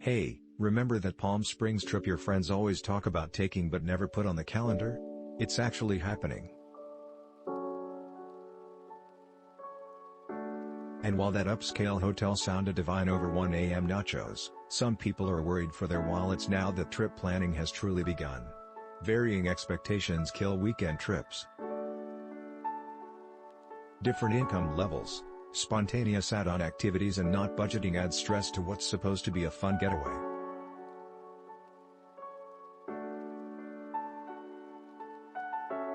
Hey, remember that Palm Springs trip your friends always talk about taking but never put on the calendar? It's actually happening. And while that upscale hotel sounded divine over 1 a.m. nachos, some people are worried for their wallets now that trip planning has truly begun. Varying expectations kill weekend trips. Different income levels, spontaneous add-on activities and not budgeting adds stress to what's supposed to be a fun getaway.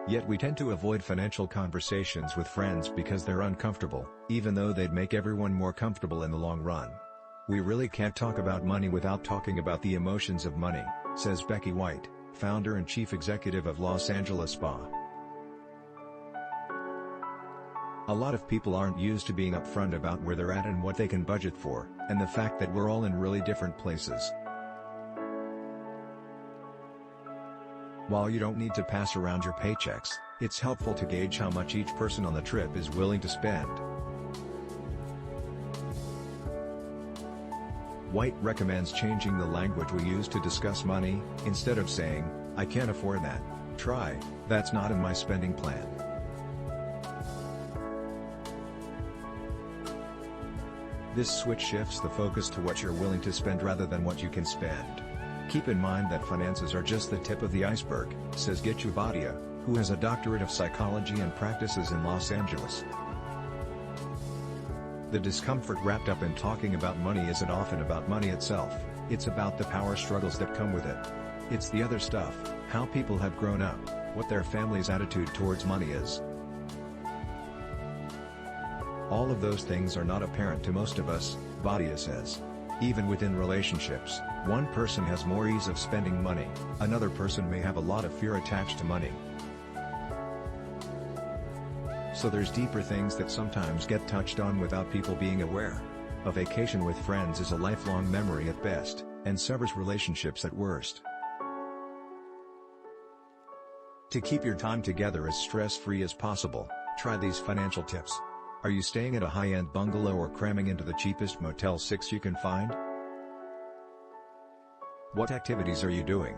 Yet we tend to avoid financial conversations with friends because they're uncomfortable, even though they'd make everyone more comfortable in the long run. We really can't talk about money without talking about the emotions of money, says Becky White, founder and chief executive of Los Angeles Spa. A lot of people aren't used to being upfront about where they're at and what they can budget for, and the fact that we're all in really different places. While you don't need to pass around your paychecks, it's helpful to gauge how much each person on the trip is willing to spend. White recommends changing the language we use to discuss money. Instead of saying, "I can't afford that," try, "That's not in my spending plan." This switch shifts the focus to what you're willing to spend rather than what you can spend. Keep in mind that finances are just the tip of the iceberg, says Gitu Bhatia, who has a doctorate of psychology and practices in Los Angeles. The discomfort wrapped up in talking about money isn't often about money itself, it's about the power struggles that come with it. It's the other stuff, how people have grown up, what their family's attitude towards money is. All of those things are not apparent to most of us, Bhatia says. Even within relationships, one person has more ease of spending money, another person may have a lot of fear attached to money. So there's deeper things that sometimes get touched on without people being aware. A vacation with friends is a lifelong memory at best, and severs relationships at worst. To keep your time together as stress-free as possible, try these financial tips. Are you staying at a high-end bungalow or cramming into the cheapest Motel 6 you can find? What activities are you doing?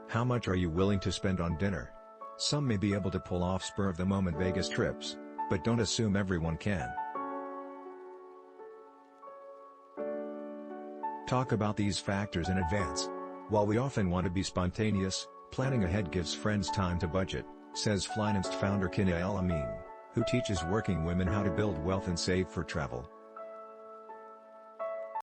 How much are you willing to spend on dinner? Some may be able to pull off spur-of-the-moment Vegas trips, but don't assume everyone can. Talk about these factors in advance. While we often want to be spontaneous, planning ahead gives friends time to budget, says Flynanced founder Cinneah El-Amin, who teaches working women how to build wealth and save for travel.